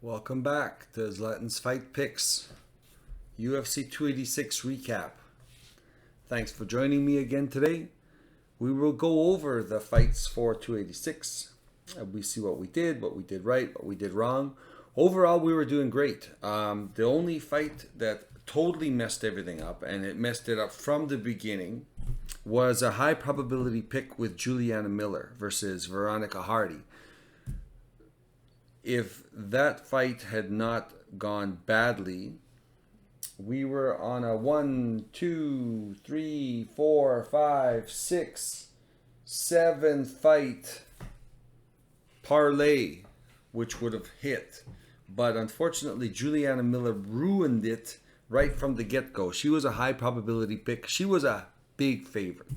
Welcome back to Zlatan's Fight Picks, UFC 286 recap. Thanks for joining me again today. We will go over the fights for 286. We see what we did right, what we did wrong. Overall, we were doing great. The only fight that totally messed everything up, and it messed it up from the beginning, was a high probability pick with Juliana Miller versus Veronica Hardy. If that fight had not gone badly, we were on a 1, 2, 3, 4, 5, 6, 7 fight parlay, which would have hit. But unfortunately, Juliana Miller ruined it right from the get-go. She was a high probability pick. She was a big favorite.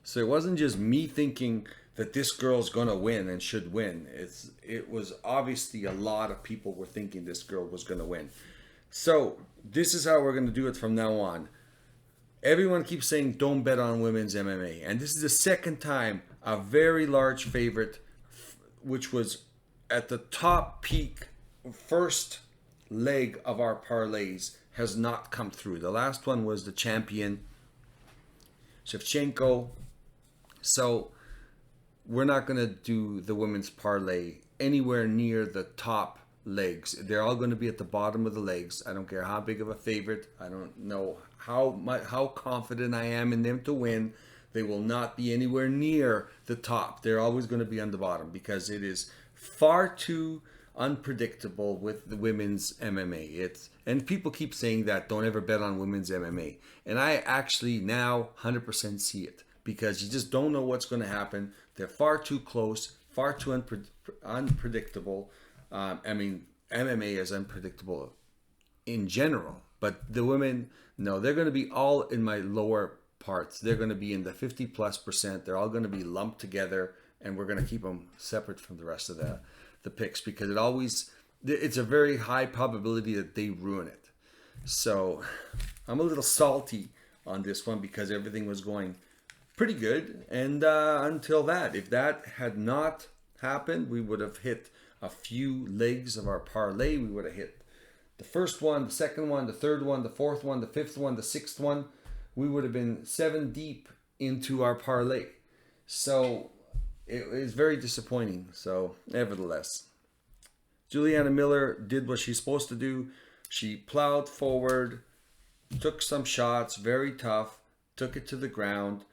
So it wasn't just me thinking that this girl's gonna win and should win. It was obviously a lot of people were thinking this girl was gonna win. So this is how we're gonna do it from now on. Everyone keeps saying don't bet on women's MMA, and this is the second time a very large favorite, which was at the top peak first leg of our parlays, has not come through. The last one was the champion Shevchenko. So we're not going to do the women's parlay anywhere near the top legs. They're all going to be at the bottom of the legs. I don't care how big of a favorite. I don't know how confident I am in them to win. They will not be anywhere near the top. They're always going to be on the bottom because it is far too unpredictable with the women's MMA. And people keep saying that don't ever bet on women's MMA. And I actually now 100% see it because you just don't know what's going to happen. They're far too close, far too unpredictable. MMA is unpredictable in general, but the women, no, they're going to be all in my lower parts. They're going to be in the 50+%. They're all going to be lumped together, and we're going to keep them separate from the rest of the picks because it's a very high probability that they ruin it. So I'm a little salty on this one because everything was going pretty good, and until that, if that had not happened, we would have hit a few legs of our parlay. We would have hit the first one, the second one, the third one, the fourth one, the fifth one, the sixth one. We would have been 7 deep into our parlay. So it is very disappointing. So nevertheless, Juliana Miller did what she's supposed to do. She plowed forward, took some shots, very tough, took it to the ground.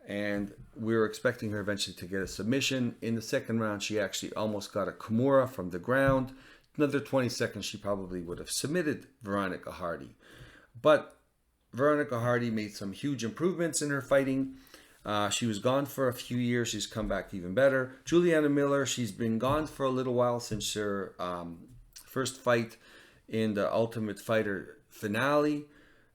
And we were expecting her eventually to get a submission. In the second round, she actually almost got a Kimura from the ground. Another 20 seconds, she probably would have submitted Veronica Hardy. But Veronica Hardy made some huge improvements in her fighting. She was gone for a few years. She's come back even better. Juliana Miller, she's been gone for a little while since her first fight in the Ultimate Fighter finale.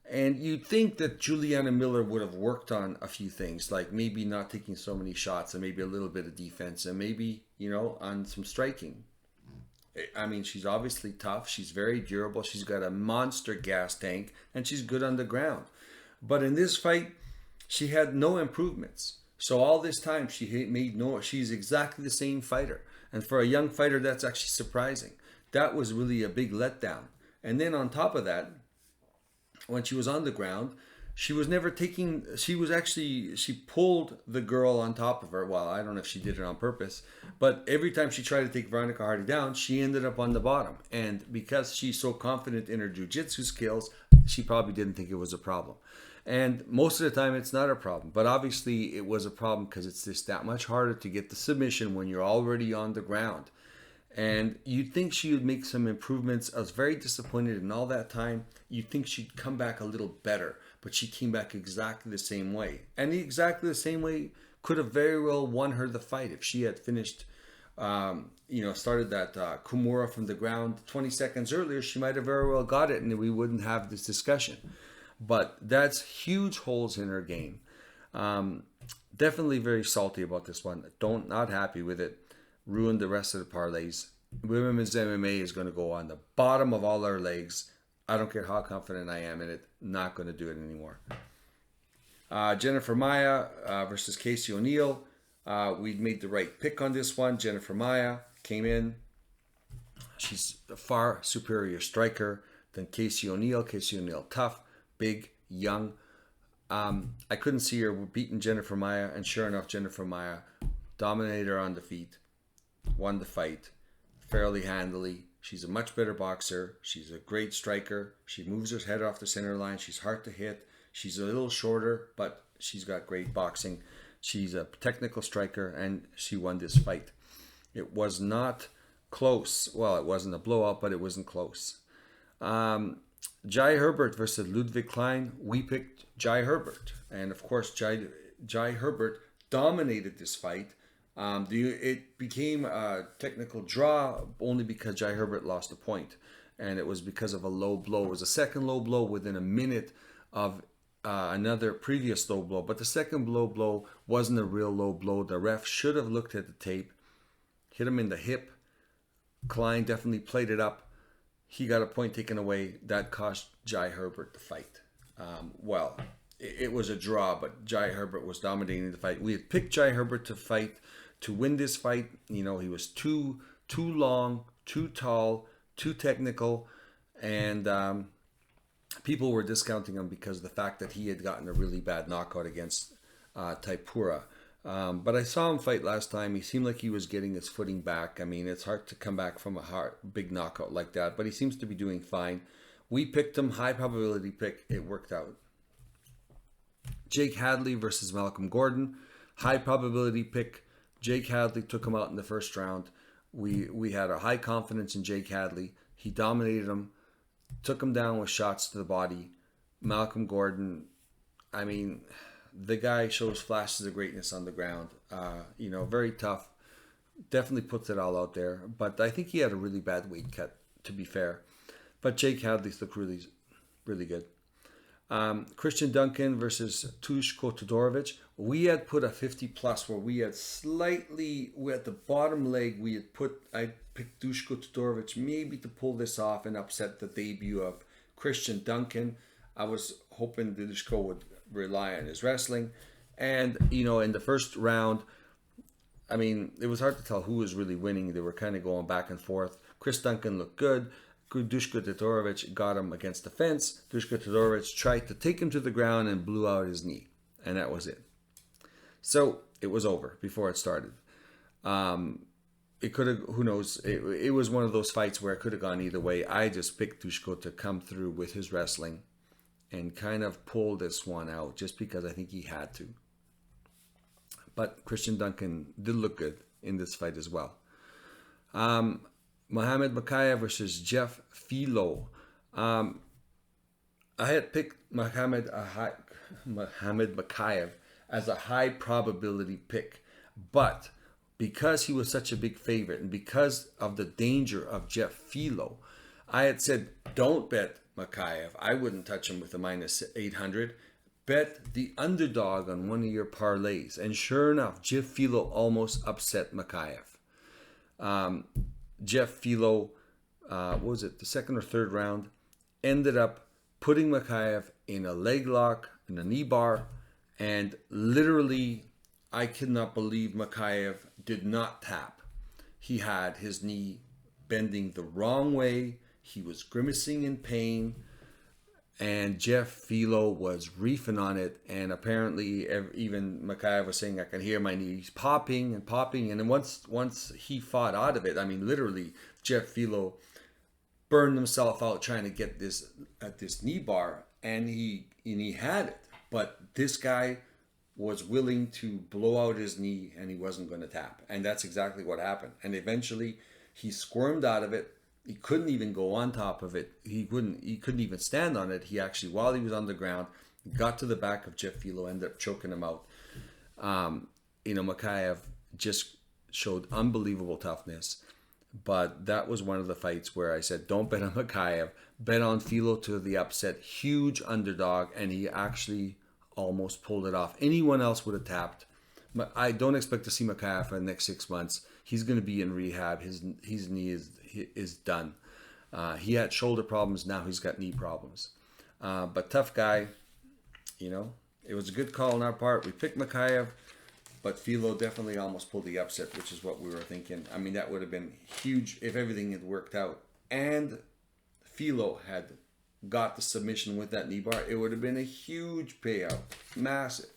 And you'd think that Juliana Miller would have worked on a few things, like maybe not taking so many shots and maybe a little bit of defense and maybe, on some striking. I mean, she's obviously tough. She's very durable. She's got a monster gas tank and she's good on the ground. But in this fight, she had no improvements. So all this time, she's exactly the same fighter. And for a young fighter, that's actually surprising. That was really a big letdown. And then on top of that, when she was on the ground, she pulled the girl on top of her. Well, I don't know if she did it on purpose, but every time she tried to take Veronica Hardy down, she ended up on the bottom. And because she's so confident in her jiu-jitsu skills, she probably didn't think it was a problem. And most of the time, it's not a problem. But obviously, it was a problem because it's just that much harder to get the submission when you're already on the ground. And you'd think she would make some improvements. I was very disappointed in all that time. You'd think she'd come back a little better, but she came back exactly the same way. And exactly the same way could have very well won her the fight if she had finished, started that Kimura from the ground 20 seconds earlier. She might have very well got it and we wouldn't have this discussion. But that's huge holes in her game. Definitely very salty about this one. Not happy with it. Ruined the rest of the parlays. Women's MMA is going to go on the bottom of all our legs. I don't care how confident I am in it. Not going to do it anymore. Jennifer Maia versus Casey O'Neill. We made the right pick on this one. Jennifer Maia came in, She's a far superior striker than Casey O'Neill. Casey O'Neill, tough, big, young. I couldn't see her beating Jennifer Maia, and sure enough, Jennifer Maia dominated her on the feet, won the fight fairly handily. She's a much better boxer. She's a great striker. She moves her head off the center line. She's hard to hit. She's a little shorter, but she's got great boxing. She's a technical striker, and she won this fight. It was not close. Well, it wasn't a blowout, but it wasn't close. Jai Herbert versus Ludwig Klein. We picked Jai Herbert. And of course, Jai Herbert dominated this fight. It became a technical draw only because Jai Herbert lost a point. And it was because of a low blow. It was a second low blow within a minute of another previous low blow. But the second low blow wasn't a real low blow. The ref should have looked at the tape, hit him in the hip. Klein definitely played it up. He got a point taken away. That cost Jai Herbert the fight. It was a draw, but Jai Herbert was dominating the fight. We had picked Jai Herbert to win this fight. You know, he was too long, too tall, too technical, and people were discounting him because of the fact that he had gotten a really bad knockout against Taipura. But I saw him fight last time. He seemed like he was getting his footing back. I mean, it's hard to come back from a big knockout like that, but he seems to be doing fine. We picked him, high probability pick. It worked out. Jake Hadley versus Malcolm Gordon, high probability pick. Jake Hadley took him out in the first round. We had a high confidence in Jake Hadley. He dominated him, took him down with shots to the body. Malcolm Gordon, I mean, the guy shows flashes of greatness on the ground. Very tough. Definitely puts it all out there. But I think he had a really bad weight cut, to be fair. But Jake Hadley's looked really, really good. Christian Duncan versus Duško Todorovic. We had put a 50 plus where we had at the bottom leg, I picked Duško Todorovic maybe to pull this off and upset the debut of Christian Duncan. I was hoping Duško would rely on his wrestling. And, in the first round, I mean, it was hard to tell who was really winning. They were kind of going back and forth. Chris Duncan looked good. Duško Todorovic got him against the fence. Duško Todorovic tried to take him to the ground and blew out his knee. And that was it. So it was over before it started. It could have, who knows, it was one of those fights where it could have gone either way. I just picked Duško to come through with his wrestling and kind of pull this one out just because I think he had to. But Christian Duncan did look good in this fight as well. Mohamed Mokaev versus Jeff Filo. I had picked Mohamed Mokaev as a high probability pick, but because he was such a big favorite and because of the danger of Jeff Filo, I had said, don't bet Mokaev. I wouldn't touch him with a minus 800. Bet the underdog on one of your parlays. And sure enough, Jeff Filo almost upset Mokaev. Jeff Filo, the second or third round, ended up putting Mokaev in a leg lock, in a knee bar, and literally, I could not believe Mokaev did not tap. He had his knee bending the wrong way. He was grimacing in pain, and Jeff Filo was reefing on it. And apparently, even Mokaev was saying, "I can hear my knees popping and popping." And then once he fought out of it, I mean, literally, Jeff Filo burned himself out trying to get this at this knee bar, and he had it. But this guy was willing to blow out his knee, and he wasn't going to tap. And that's exactly what happened. And eventually, he squirmed out of it. He couldn't even go on top of it. He couldn't even stand on it. He actually, while he was on the ground, got to the back of Jeff Filo, ended up choking him out. Mokaev just showed unbelievable toughness. But that was one of the fights where I said, don't bet on Mokaev. Bet on Filo to the upset. Huge underdog. And he actually almost pulled it off. Anyone else would have tapped. I don't expect to see Mokaev for the next 6 months. He's going to be in rehab. His knee is done. He had shoulder problems. Now he's got knee problems. But tough guy. It was a good call on our part. We picked Mokaev. but Philo definitely almost pulled the upset, which is what we were thinking. I mean, that would have been huge if everything had worked out. And Philo had got the submission with that knee bar. It would have been a huge payout. Massive.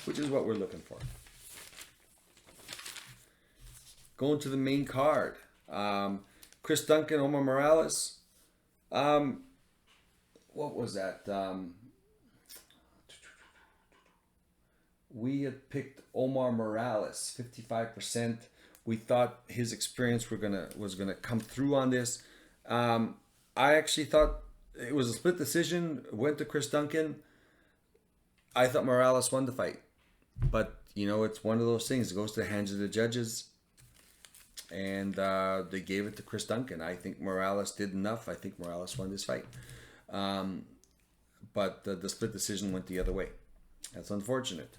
Which is what we're looking for. Going to the main card. Chris Duncan, Omar Morales. What was that? We had picked Omar Morales, 55%. We thought his experience was gonna come through on this. I actually thought it was a split decision. Went to Chris Duncan. I thought Morales won the fight, but it's one of those things. It goes to the hands of the judges, and they gave it to Chris Duncan. I think Morales did enough. I think Morales won this fight, but the split decision went the other way. That's unfortunate.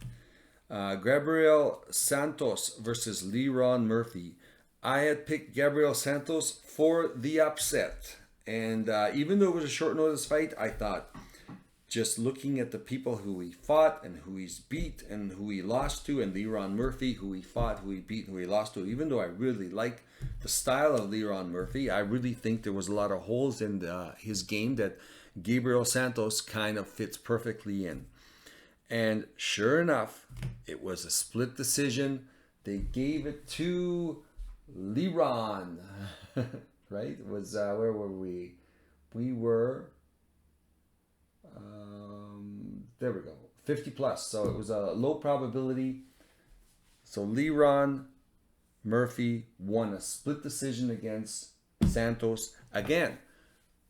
Gabriel Santos versus Leron Murphy. I had picked Gabriel Santos for the upset. And even though it was a short notice fight, I thought, just looking at the people who he fought and who he's beat and who he lost to, and Leron Murphy, who he fought, who he beat, who he lost to, even though I really like the style of Leron Murphy, I really think there was a lot of holes in his game that Gabriel Santos kind of fits perfectly in. And sure enough, it was a split decision. They gave it to Leron. Right? It was, where were we? We were, there we go, 50 plus. So it was a low probability. So Leron Murphy won a split decision against Santos. Again,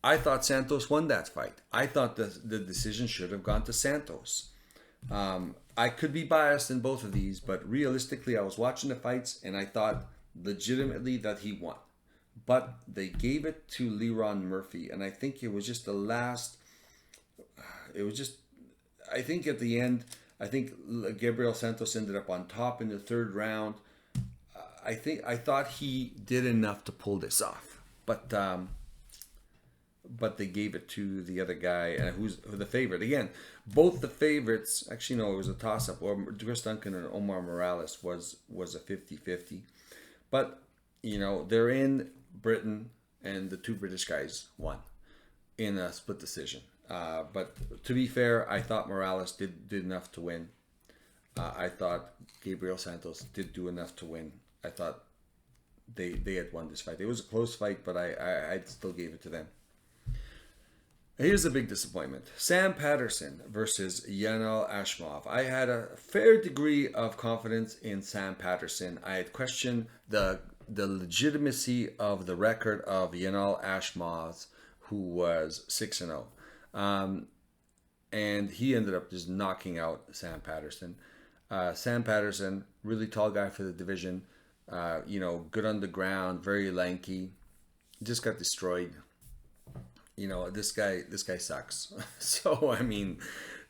I thought Santos won that fight. I thought the decision should have gone to Santos. I could be biased in both of these, but realistically, I was watching the fights and I thought legitimately that he won. But they gave it to Leron Murphy, and I think it was just the last. I think at the end, I think Gabriel Santos ended up on top in the third round. I thought he did enough to pull this off, but they gave it to the other guy, who's the favorite. Again, both the favorites, actually no, it was a toss-up. Chris Duncan and Omar Morales was a 50-50. But, they're in Britain, and the two British guys won in a split decision. But to be fair, I thought Morales did enough to win. I thought Gabriel Santos did do enough to win. I thought they had won this fight. It was a close fight, but I still gave it to them. Here's a big disappointment. Sam Patterson versus Yanal Ashmov. I had a fair degree of confidence in Sam Patterson. I had questioned the legitimacy of the record of Yanal Ashmov, who was 6-0. And he ended up just knocking out Sam Patterson. Sam Patterson, really tall guy for the division. Good on the ground, very lanky. Just got destroyed. This guy sucks. So, I mean,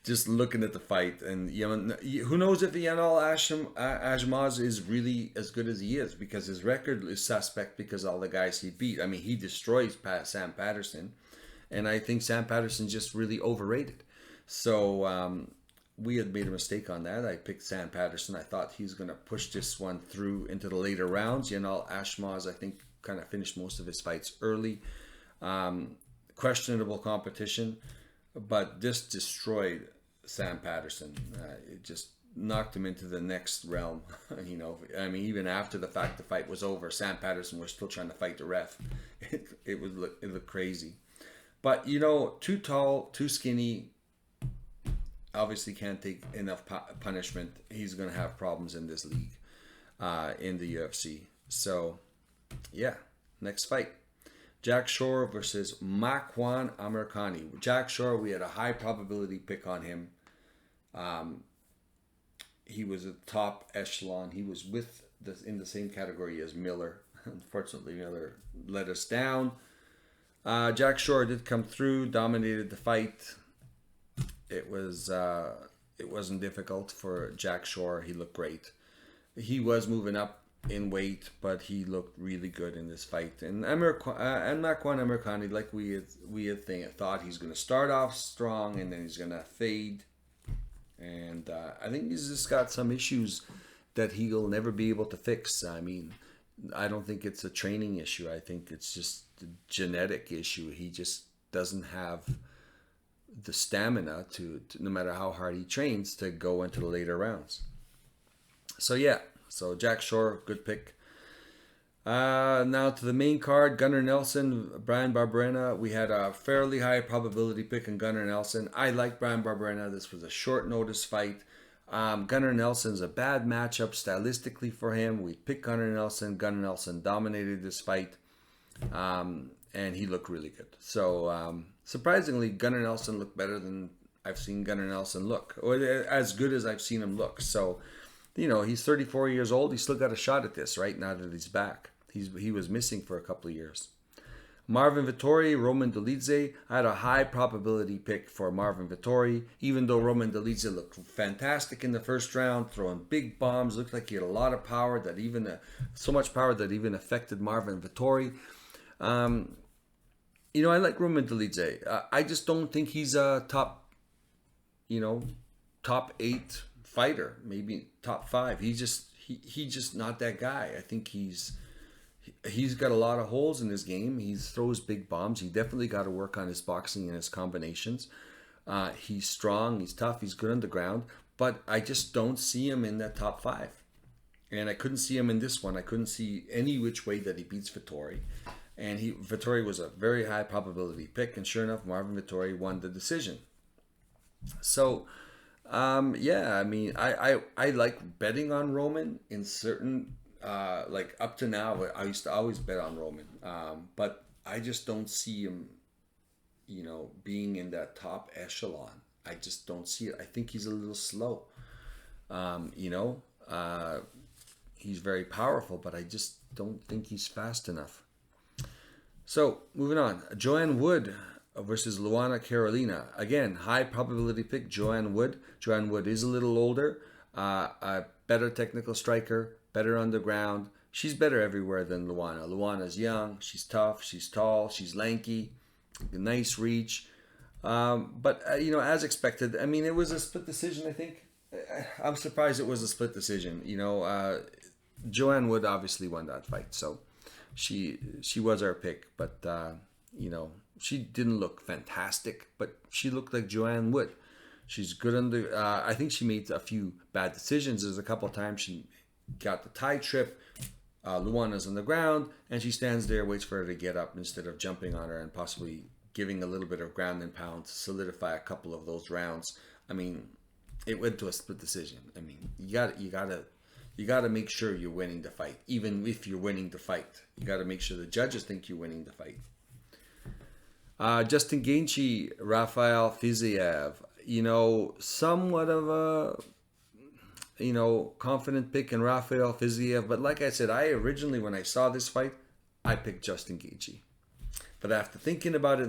just looking at the fight, and who knows if Yanal Ashmaz is really as good as he is, because his record is suspect because of all the guys he beat. I mean, he destroys Sam Patterson, and I think Sam Patterson's just really overrated. So, we had made a mistake on that. I picked Sam Patterson. I thought he's going to push this one through into the later rounds. Yanal Ashmaz, I think, kind of finished most of his fights early. Questionable competition, but just destroyed Sam Patterson. It just knocked him into the next realm. I mean, even after the fight was over, Sam Patterson was still trying to fight the ref. It looked crazy. But too tall, too skinny. Obviously, can't take enough punishment. He's going to have problems in this league, in the UFC. So, yeah, next fight. Jack Shore versus Makwan Amirkhani. Jack Shore, we had a high probability pick on him. He was a top echelon. He was in the same category as Miller. Unfortunately, Miller let us down. Jack Shore did come through, dominated the fight. It wasn't difficult for Jack Shore. He looked great. He was moving up in weight, but he looked really good in this fight. And Makwan Amirkhani, like we had thought, he's going to start off strong and then he's going to fade. And I think he's just got some issues that he'll never be able to fix. I mean, I don't think it's a training issue. I think it's just a genetic issue. He just doesn't have the stamina to no matter how hard he trains, to go into the later rounds. So yeah, so Jack Shore, good pick. Now to the main card, Gunnar Nelson, Brian Barberena. We had a fairly high probability pick in Gunnar Nelson. I like Brian Barberena. This was a short notice fight. Gunnar Nelson's a bad matchup stylistically for him. We picked Gunnar Nelson. Gunnar Nelson dominated this fight, and he looked really good. So surprisingly, Gunnar Nelson looked better than I've seen Gunnar Nelson look, or as good as I've seen him look. So, you know, he's 34 years old. He's still got a shot at this, right, now that he's back. He was missing for a couple of years. Marvin Vettori, Roman Dolidze. I had a high probability pick for Marvin Vettori, even though Roman Dolidze looked fantastic in the first round, throwing big bombs, looked like he had a lot of power, that even so much power that even affected Marvin Vettori. You know, I like Roman Dolidze. I just don't think he's a top 8 fighter, maybe top 5. He's just not that guy. I think he's got a lot of holes in his game. He throws big bombs. He definitely got to work on his boxing and his combinations. He's strong. He's tough. He's good on the ground. But I just don't see him in that top 5. And I couldn't see him in this one. I couldn't see any which way that he beats Vettori. And Vettori was a very high probability pick. And sure enough, Marvin Vettori won the decision. So, yeah, I mean, I like betting on Roman in certain... like up to now, I used to always bet on Roman, but I just don't see him, being in that top echelon. I just don't see it. I think he's a little slow. He's very powerful, but I just don't think he's fast enough. So moving on, Joanne Wood versus Luana Carolina. Again, high probability pick, Joanne Wood. Joanne Wood is a little older, a better technical striker, better on the ground. She's better everywhere than Luana. Luana's young, she's tough, she's tall, she's lanky, nice reach. But as expected, I mean, it was a split decision, I think. I'm surprised it was a split decision. Joanne Wood obviously won that fight, so she was our pick. But, she didn't look fantastic, but she looked like Joanne Wood. She's good on the... I think she made a few bad decisions. There's a couple of times she got the tie trip. Luana's on the ground, and she stands there, waits for her to get up instead of jumping on her and possibly giving a little bit of ground and pound to solidify a couple of those rounds. I mean, it went to a split decision. I mean, you gotta make sure you're winning the fight, even if you're winning the fight. You gotta make sure the judges think you're winning the fight. Justin Gaethje, Rafael Fiziev. Somewhat of a confident pick in Rafael Fiziev. But like I said, originally, when I saw this fight, I picked Justin Gaethje. But after thinking about it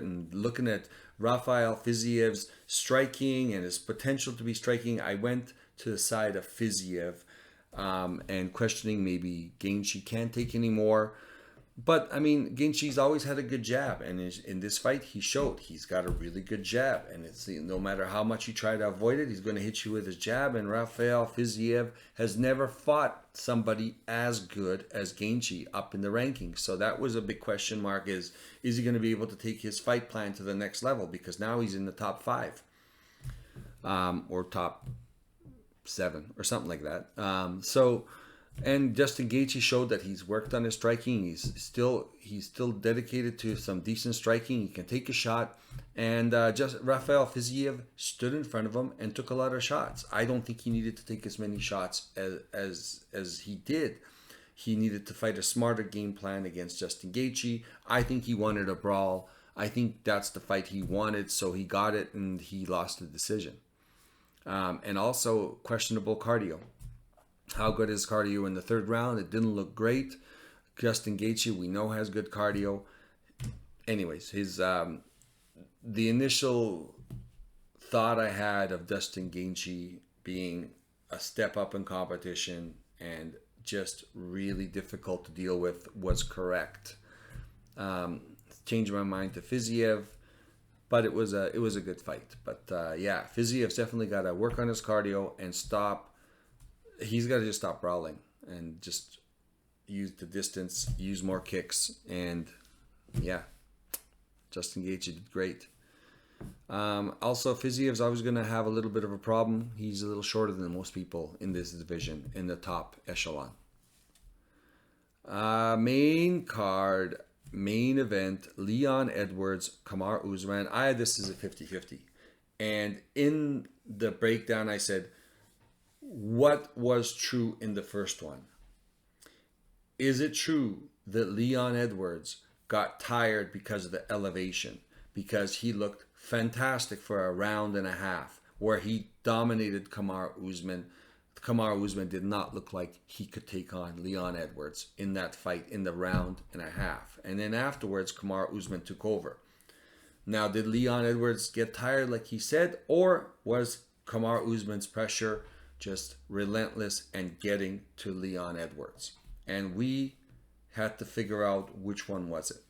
and looking at Rafael Fiziev's striking and his potential to be striking, I went to the side of Fiziev and questioning maybe Gaethje can't take any more. But, I mean, Gaethje's always had a good jab, and in this fight, he showed he's got a really good jab, and it's no matter how much you try to avoid it, he's going to hit you with his jab, and Rafael Fiziev has never fought somebody as good as Gaethje up in the rankings. So that was a big question mark, is he going to be able to take his fight plan to the next level, because now he's in the top 5, or top 7, or something like that. And Justin Gaethje showed that he's worked on his striking. He's still dedicated to some decent striking. He can take a shot. And just Rafael Fiziev stood in front of him and took a lot of shots. I don't think he needed to take as many shots as he did. He needed to fight a smarter game plan against Justin Gaethje. I think he wanted a brawl. I think that's the fight he wanted, so he got it, and he lost the decision. And also questionable cardio. How good is cardio in the third round? It didn't look great. Justin Gaethje, we know, has good cardio. Anyways, the initial thought I had of Justin Gaethje being a step up in competition and just really difficult to deal with was correct. Changed my mind to Fiziev, but it was a good fight. But yeah, Fiziev's definitely got to work on his cardio and stop he's got to just stop brawling and just use the distance, use more kicks, and yeah, Justin Gaethje did great. Also, Fiziev's always going to have a little bit of a problem. He's a little shorter than most people in this division, in the top echelon. Main card, main event, Leon Edwards, Kamaru Usman. I had this as a 50-50. And in the breakdown, I said, what was true in the first one? Is it true that Leon Edwards got tired because of the elevation? Because he looked fantastic for a round and a half where he dominated Kamaru Usman. Kamaru Usman did not look like he could take on Leon Edwards in that fight in the round and a half. And then afterwards, Kamaru Usman took over. Now, did Leon Edwards get tired like he said, or was Kamaru Usman's pressure just relentless and getting to Leon Edwards? And we had to figure out which one was it.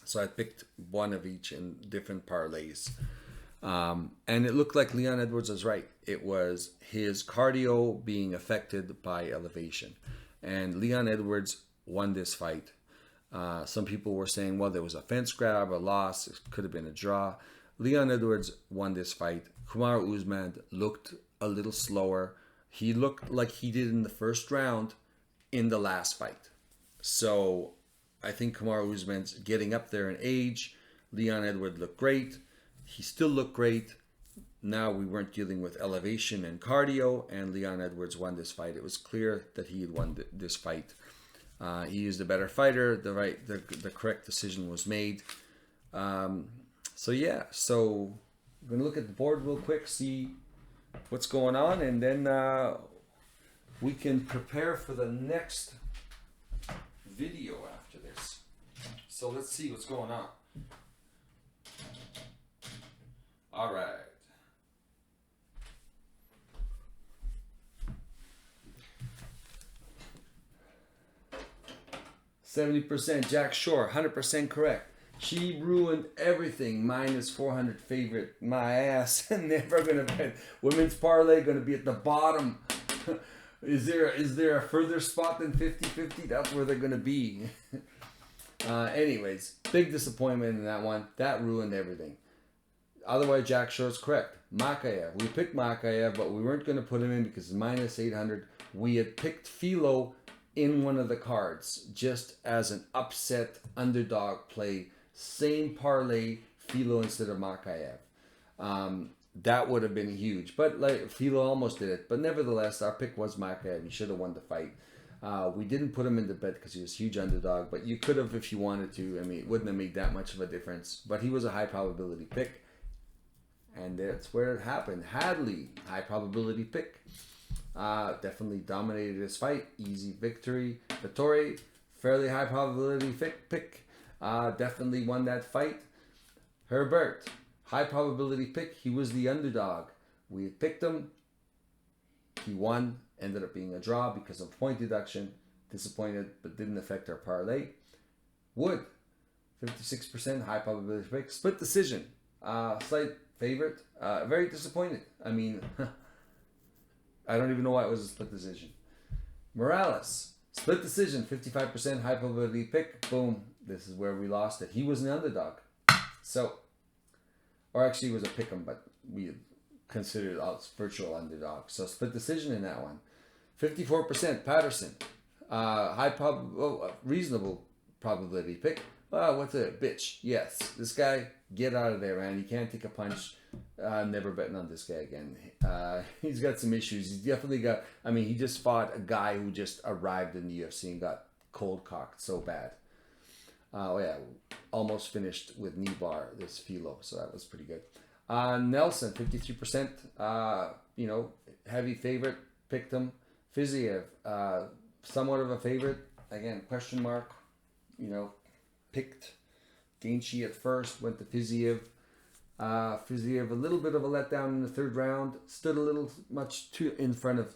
So I picked one of each in different parlays. And it looked like Leon Edwards was right. It was his cardio being affected by elevation. And Leon Edwards won this fight. Some people were saying, well, there was a fence grab, a loss. It could have been a draw. Leon Edwards won this fight. Kamaru Usman looked a little slower. He looked like he did in the first round in the last fight. So I think Kamaru Usman's getting up there in age. Leon Edwards looked great. He still looked great. Now we weren't dealing with elevation and cardio, and Leon Edwards won this fight. It was clear that he had won this fight. He used a better fighter. The correct decision was made. So yeah, so we're gonna look at the board real quick, see what's going on, and then we can prepare for the next video after this. So let's see what's going on. All right. %, Jack Shore, 100% correct. She ruined everything. Minus 400 favorite. My ass. Never gonna bet. Women's parlay gonna be at the bottom. Is there a further spot than 50-50? That's where they're gonna be. Anyways, big disappointment in that one. That ruined everything. Otherwise, Jack Shore's correct. Makayev. We picked Makayev, but we weren't gonna put him in because minus 800. We had picked Philo in one of the cards just as an upset underdog play. Same parlay, Philo instead of Makayev. That would have been huge, but like Philo almost did it. But nevertheless, our pick was Makayev. He should have won the fight. We didn't put him in the bet because he was a huge underdog, but you could have if you wanted to. I mean, it wouldn't have made that much of a difference. But he was a high probability pick, and that's where it happened. Hadley, high probability pick. Definitely dominated his fight. Easy victory. Vittori, fairly high probability pick. Definitely won that fight. Herbert, high probability pick. He was the underdog. We had picked him. He won. Ended up being a draw because of point deduction. Disappointed, but didn't affect our parlay. Wood, 56% high probability pick. Split decision. Slight favorite. Very disappointed. I mean, I don't even know why it was a split decision. Morales, split decision, 55% high probability pick. Boom. This is where we lost it. He was an underdog. So, or actually it was a pick'em, but we considered us virtual underdog. So split decision in that one. 54% Patterson. Reasonable probability pick. What's a bitch? Yes. This guy, get out of there, man. You can't take a punch. Never betting on this guy again. He's got some issues. He's definitely got, I mean, he just fought a guy who just arrived in the UFC and got cold cocked so bad. Almost finished with knee bar, this Philo, so that was pretty good. Nelson, 53%, heavy favorite, picked him. Fiziev, somewhat of a favorite, again, question mark, picked Gaethje at first, went to Fiziev. Fiziev, a little bit of a letdown in the third round, stood a little much too in front of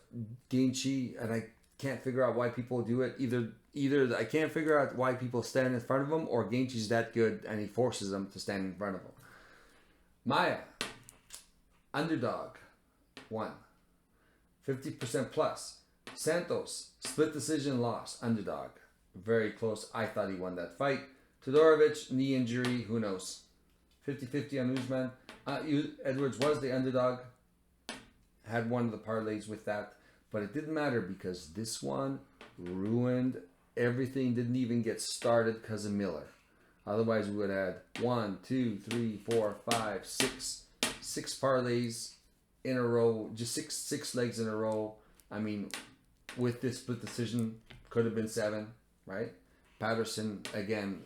Gaethje, and I can't figure out why people do it. Either I can't figure out why people stand in front of him, or Gaethje's that good and he forces them to stand in front of him. Maya, underdog, won. 50% plus. Santos, split decision loss, underdog. Very close. I thought he won that fight. Todorovic, knee injury, who knows. 50-50 on Usman. Edwards was the underdog. Had one of the parlays with that. But it didn't matter because this one ruined everything. Didn't even get started because of Miller. Otherwise, we would have had 1, 2, 3, 4, 5, 6 parlays in a row. Just six legs in a row. I mean, with this split decision, could have been 7, right? Patterson, again,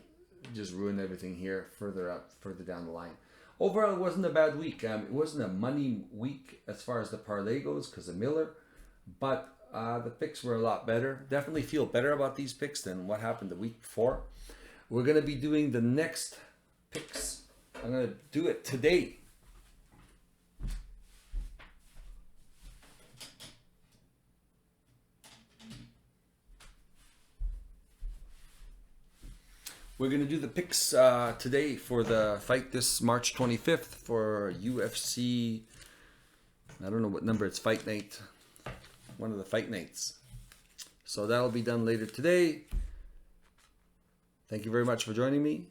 just ruined everything here further down the line. Overall, it wasn't a bad week. It wasn't a money week as far as the parlay goes because of Miller. But the picks were a lot better. Definitely feel better about these picks than what happened the week before. We're going to be doing the next picks. I'm going to do it today. We're going to do the picks today for the fight this March 25th for UFC. I don't know what number it's, fight night. One of the fight nights. So that'll be done later today. Thank you very much for joining me.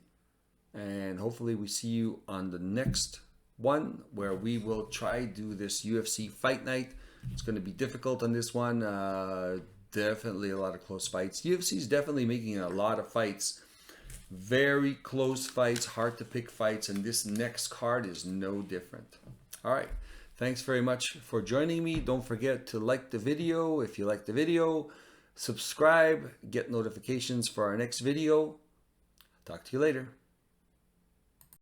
And hopefully we see you on the next one where we will try do this UFC fight night. It's going to be difficult on this one. Definitely a lot of close fights. UFC is definitely making a lot of fights. Very close fights, hard to pick fights. And this next card is no different. All right. Thanks very much for joining me. Don't forget to like the video if you like the video. Subscribe, get notifications for our next video. Talk to you later.